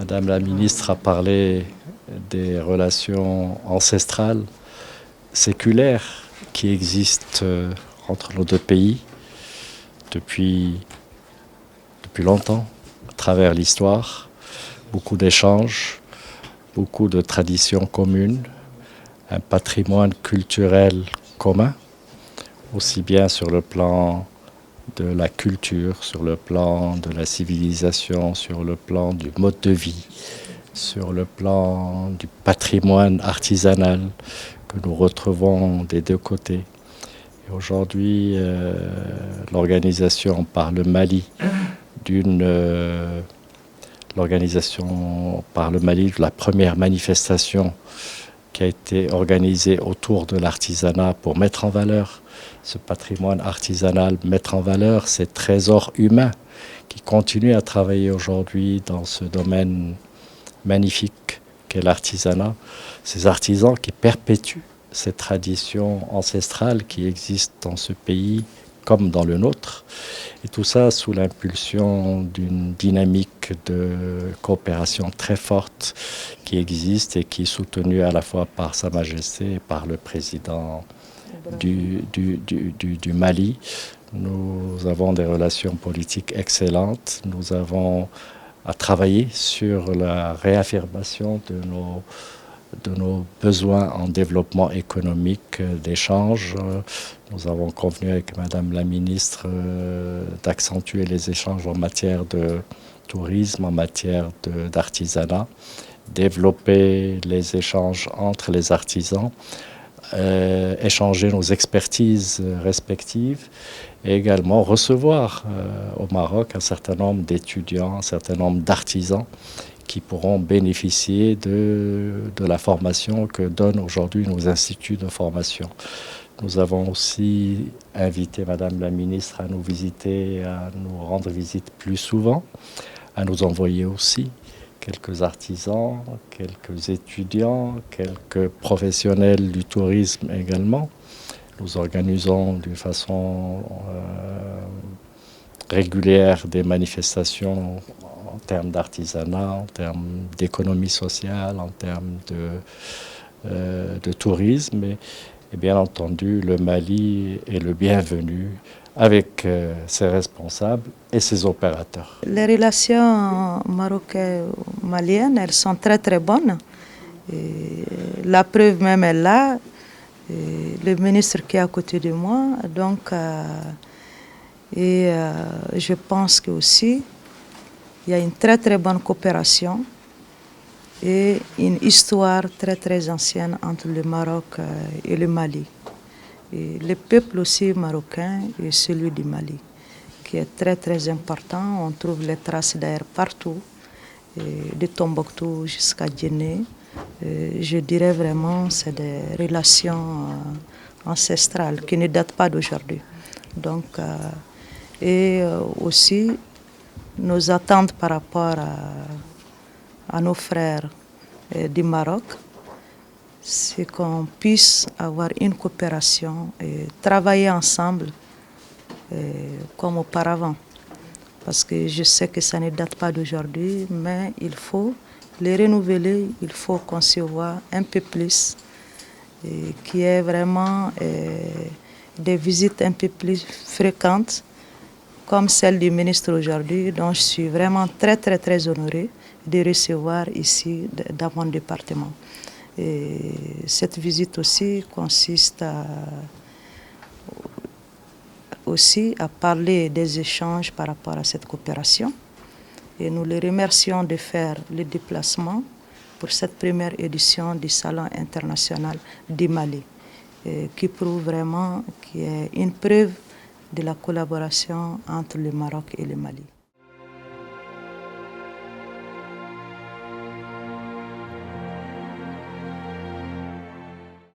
Madame la ministre a parlé des relations ancestrales, séculaires qui existent entre nos deux pays depuis longtemps, à travers l'histoire. Beaucoup d'échanges, beaucoup de traditions communes, un patrimoine culturel commun, aussi bien sur le plan de la culture, sur le plan de la civilisation, sur le plan du mode de vie, sur le plan du patrimoine artisanal que nous retrouvons des deux côtés. Et aujourd'hui, l'organisation par le Mali de la première manifestation qui a été organisée autour de l'artisanat pour mettre en valeur ce patrimoine artisanal, mettre en valeur ces trésors humains qui continuent à travailler aujourd'hui dans ce domaine magnifique qu'est l'artisanat, ces artisans qui perpétuent ces traditions ancestrales qui existent dans ce pays comme dans le nôtre, et tout ça sous l'impulsion d'une dynamique de coopération très forte qui existe et qui est soutenue à la fois par Sa Majesté et par le président du Mali. Nous avons des relations politiques excellentes. Nous avons à travailler sur la réaffirmation de nos besoins en développement économique, d'échanges. Nous avons convenu avec Madame la ministre d'accentuer les échanges en matière de tourisme, en matière d'artisanat, développer les échanges entre les artisans, échanger nos expertises respectives et également recevoir au Maroc un certain nombre d'étudiants, un certain nombre d'artisans qui pourront bénéficier de la formation que donnent aujourd'hui nos instituts de formation. Nous avons aussi invité Madame la ministre à nous visiter, à nous rendre visite plus souvent, à nous envoyer aussi quelques artisans, quelques étudiants, quelques professionnels du tourisme également. Nous organisons d'une façon régulière des manifestations en termes d'artisanat, en termes d'économie sociale, en termes de tourisme. Et bien entendu, le Mali est le bienvenu avec ses responsables et ses opérateurs. Les relations marocaines-maliennes, elles sont très très bonnes. Et la preuve même est là. Et le ministre qui est à côté de moi, donc, je pense que aussi il y a une très très bonne coopération et une histoire très très ancienne entre le Maroc et le Mali. Et le peuple aussi marocain et celui du Mali, qui est très très important. On trouve les traces d'ailleurs partout, de Tombouctou jusqu'à Djenné. Je dirais vraiment que c'est des relations ancestrales qui ne datent pas d'aujourd'hui. Donc, aussi, nos attentes par rapport à nos frères du Maroc, c'est qu'on puisse avoir une coopération et travailler ensemble comme auparavant. Parce que je sais que ça ne date pas d'aujourd'hui, mais il faut les renouveler, il faut concevoir un peu plus, qui est vraiment des visites un peu plus fréquentes, comme celle du ministre aujourd'hui, dont je suis vraiment très très très honorée de recevoir ici dans mon département. Et cette visite aussi consiste aussi à parler des échanges par rapport à cette coopération. Et nous les remercions de faire le déplacement pour cette première édition du Salon international du Mali, qui prouve vraiment qu'il y a une preuve de la collaboration entre le Maroc et le Mali.